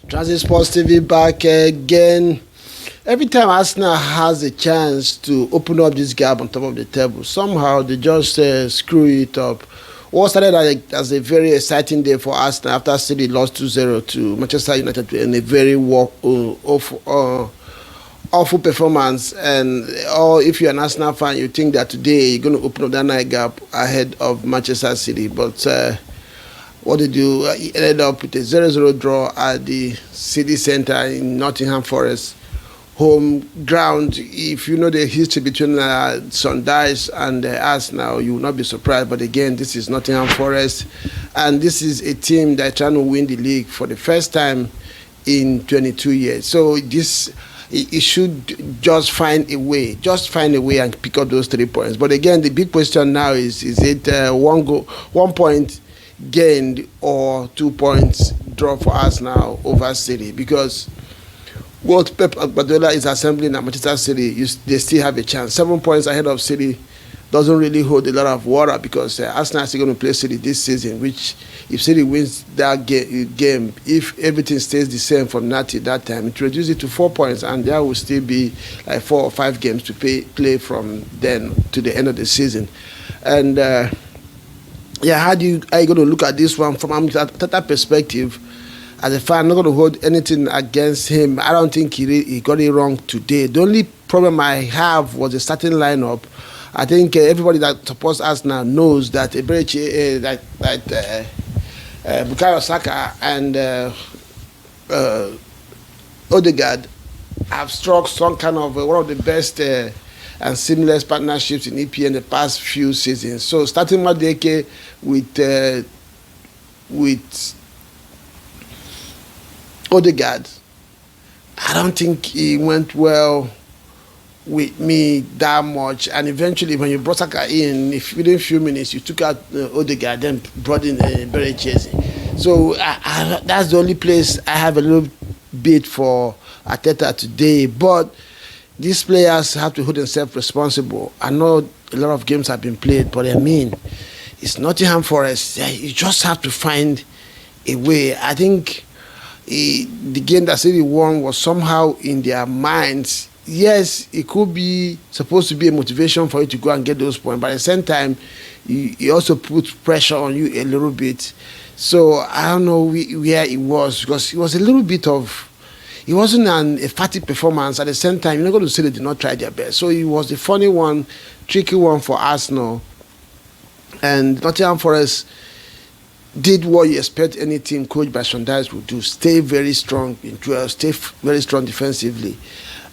Transit Sports TV back again. Every time Arsenal has a chance to open up this gap on top of the table, somehow they just screw it up. What started as a very exciting day for Arsenal after City lost 2-0 to Manchester United in a very awful performance. And if you're an Arsenal fan, you think that today you're going to open up that night gap ahead of Manchester City. But what did you? He ended up with a 0-0 draw at the City Centre in Nottingham Forest. Home ground. If you know the history between Sundice and Arsenal, you will not be surprised. But again, this is Nottingham Forest, and this is a team that is trying to win the league for the first time in 22 years. So it should just find a way, and pick up those 3 points. But again, the big question now is it 1 point gained or 2 points draw for Arsenal over City? Because what Pep Guardiola is assembling at Manchester City, they still have a chance. 7 points ahead of City doesn't really hold a lot of water, because Arsenal is going to play City this season, which if City wins that game, if everything stays the same from that to that time, it reduces it to 4 points, and there will still be like 4 or 5 games to play from then to the end of the season. And how are you going to look at this one from a Arteta perspective? As a fan, I'm not going to hold anything against him. I don't think he got it wrong today. The only problem I have was the starting lineup. I think everybody that supports us now knows that Bukayo Saka and Odegaard have struck some kind of one of the best and seamless partnerships in EPL in the past few seasons. So starting Madueke with Odegaard, I don't think he went well with me that much. And eventually, when you brought Saka in, within a few minutes, you took out Odegaard, then brought in Berechese. So that's the only place I have a little bit for Arteta today. But these players have to hold themselves responsible. I know a lot of games have been played, but I mean, it's Nottingham Forest. You just have to find a way. I think the game that City won was somehow in their minds. Yes, it could be supposed to be a motivation for you to go and get those points, but at the same time, it also puts pressure on you a little bit. So I don't know where it was, because it was a little bit of, it wasn't an emphatic performance. At the same time, you're not going to say they did not try their best. So it was a funny one, tricky one for Arsenal. And Nottingham Forest did what you expect any team coached by Sundice would do: stay very strong in duels, stay very strong defensively.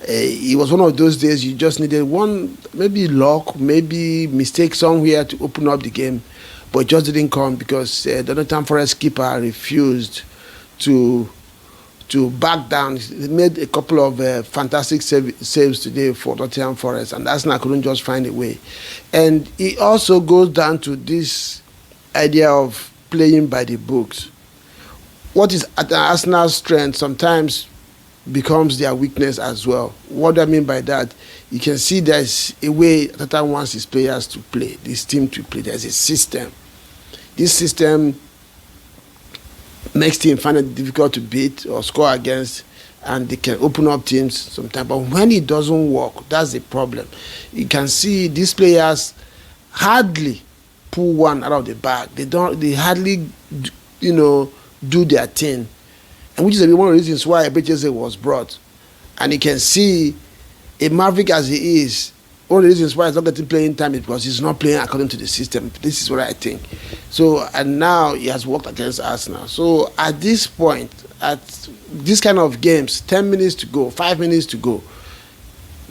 It was one of those days you just needed one, maybe luck, maybe mistake somewhere to open up the game, but it just didn't come, because the Nottingham Forest keeper refused to back down. He made a couple of fantastic saves today for Nottingham Forest, and Arsenal couldn't just find a way. And it also goes down to this idea of playing by the books. What is Arsenal's strength sometimes becomes their weakness as well. What do I mean by that? You can see there's a way Arteta wants his players to play, this team to play. There's a system. This system makes teams find it difficult to beat or score against, and they can open up teams sometimes. But when it doesn't work, that's the problem. You can see these players hardly pull one out of the bag. They hardly, do their thing. And which is one of the reasons why Berechese was brought. And you can see, a maverick as he is, one of the reasons why he's not getting playing time is because he's not playing according to the system. This is what I think. So, and now he has worked against Arsenal. So at this point, at this kind of games, 10 minutes to go, 5 minutes to go,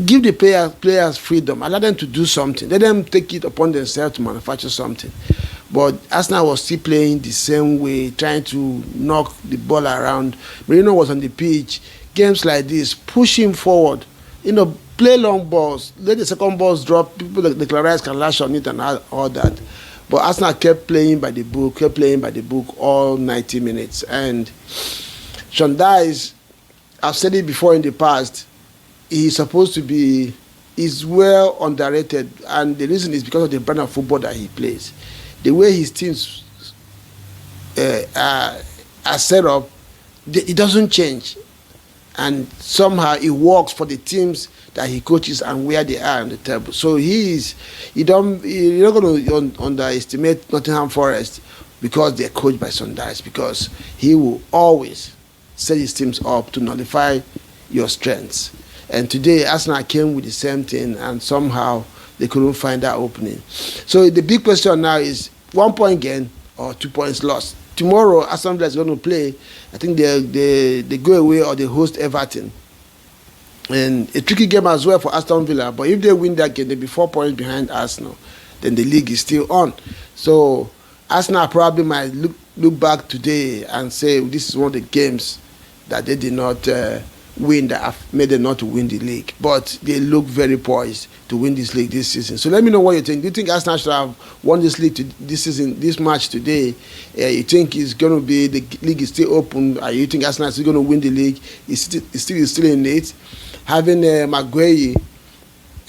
give the players freedom. Allow them to do something. Let them take it upon themselves to manufacture something. But Arsenal was still playing the same way, trying to knock the ball around. Merino was on the pitch. Games like this, push him forward. Play long balls. Let the second balls drop. People like the Clarice can lash on it and all that. But Arsenal kept playing by the book all 90 minutes. And Sundice, I've said it before in the past, he's supposed to be, he's well underrated. And the reason is because of the brand of football that he plays. The way his teams are set up, it doesn't change, and somehow it works for the teams that he coaches and where they are on the table. So you're not going to underestimate Nottingham Forest because they're coached by Sunrise, because he will always set his teams up to nullify your strengths. And today Arsenal came with the same thing, and somehow they couldn't find that opening. So the big question now is 1 point gain or 2 points lost. Tomorrow Aston Villa is going to play. I think they go away or they host Everton. And a tricky game as well for Aston Villa. But if they win that game, they'll be 4 points behind Arsenal. Then the league is still on. So Arsenal probably might look back today and say this is one of the games that they did not win, that have made them not to win the league. But they look very poised to win this league this season. So let me know what you think. Do you think Arsenal should have won this league this season, this match today? You think it's going to be, the league is still open? You think Arsenal is still going to win the league? It's still in it. Having Maguire,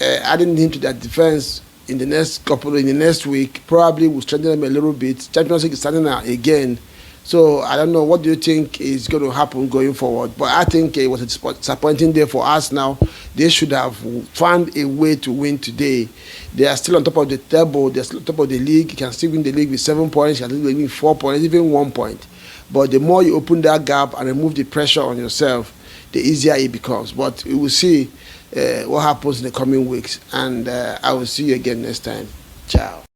adding him to that defense in the next week probably will strengthen them a little bit. Champions League is starting again. So I don't know, what do you think is going to happen going forward? But I think it was a disappointing day for us now. They should have found a way to win today. They are still on top of the table. They're still on top of the league. You can still win the league with 7 points. You can still win with 4 points, even 1 point. But the more you open that gap and remove the pressure on yourself, the easier it becomes. But we will see what happens in the coming weeks. And I will see you again next time. Ciao.